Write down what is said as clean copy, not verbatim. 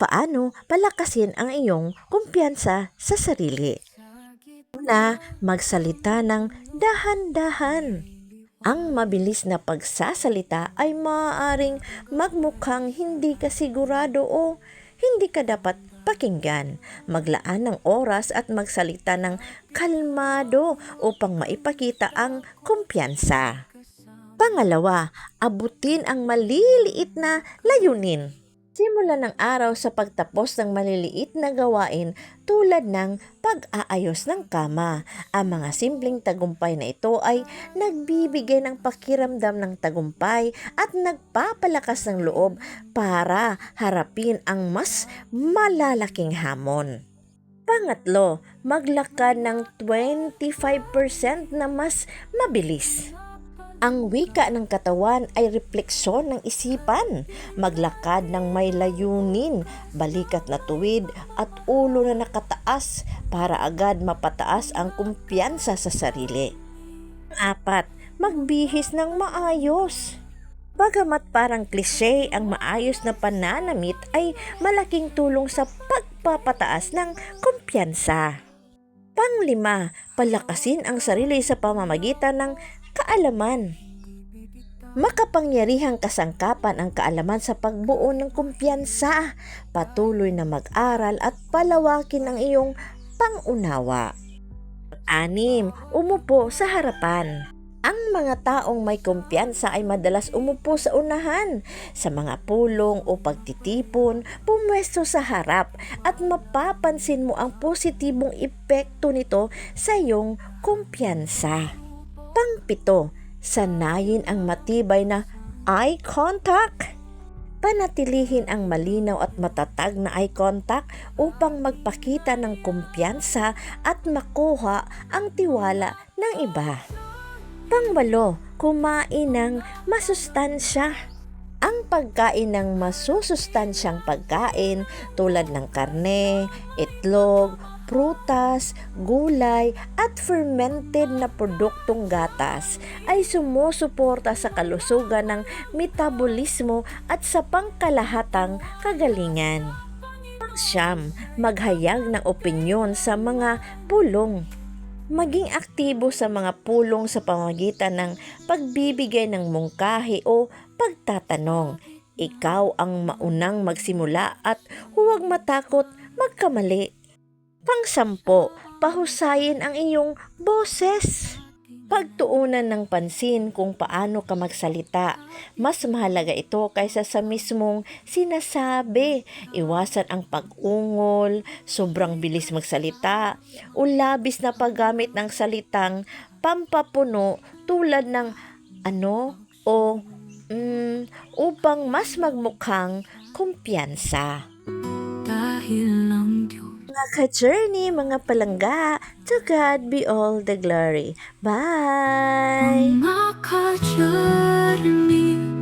Paano palakasin ang iyong kumpiyansa sa sarili? Una, magsalita ng dahan-dahan. Ang mabilis na pagsasalita ay maaaring magmukhang hindi ka sigurado o hindi ka dapat pakinggan. Maglaan ng oras at magsalita ng kalmado upang maipakita ang kumpiyansa. Pangalawa, abutin ang maliliit na layunin. Simulan ng araw sa pagtapos ng maliliit na gawain tulad ng pag-aayos ng kama. Ang mga simpleng tagumpay na ito ay nagbibigay ng pakiramdam ng tagumpay at nagpapalakas ng loob para harapin ang mas malalaking hamon. Pangatlo, maglakad ng 25% na mas mabilis. Ang wika ng katawan ay refleksyon ng isipan. Maglakad ng may layunin, balikat na tuwid at ulo na nakataas para agad mapataas ang kumpiyansa sa sarili. Apat, magbihis ng maayos. Bagamat parang klise, ang maayos na pananamit ay malaking tulong sa pagpapataas ng kumpiyansa. Panglima, palakasin ang sarili sa pamamagitan ng kaalaman. Makapangyarihang kasangkapan ang kaalaman sa pagbuo ng kumpiyansa. Patuloy na mag-aral at palawakin ang iyong pangunawa. 6. Umupo sa harapan. Ang mga taong may kumpiyansa ay madalas umupo sa unahan, sa mga pulong o pagtitipon, pumwesto sa harap at mapapansin mo ang positibong epekto nito sa iyong kumpiyansa. Pang-7, sanayin ang matibay na eye contact. Panatilihin ang malinaw at matatag na eye contact upang magpakita ng kumpiyansa at makuha ang tiwala ng iba. Pang-8, kumain ng masustansya. Ang pagkain ng masusustansyang pagkain tulad ng karne, itlog, prutas, gulay at fermented na produktong gatas ay sumusuporta sa kalusugan ng metabolismo at sa pangkalahatang kagalingan. Pang-9, maghayag ng opinyon sa mga pulong. Maging aktibo sa mga pulong sa pamamagitan ng pagbibigay ng mungkahi o pagtatanong. Ikaw ang maunang magsimula at huwag matakot magkamali. Pang-10, pahusayin ang iyong boses. Pagtuunan ng pansin kung paano ka magsalita. Mas mahalaga ito kaysa sa mismong sinasabi. Iwasan ang pag-ungol, sobrang bilis magsalita, o labis na paggamit ng salitang pampapuno tulad ng ano o upang mas magmukhang kumpiyansa. Dahil lang mga ka-journey, mga palangga, to God be all the glory. Bye! Mga ka-journey.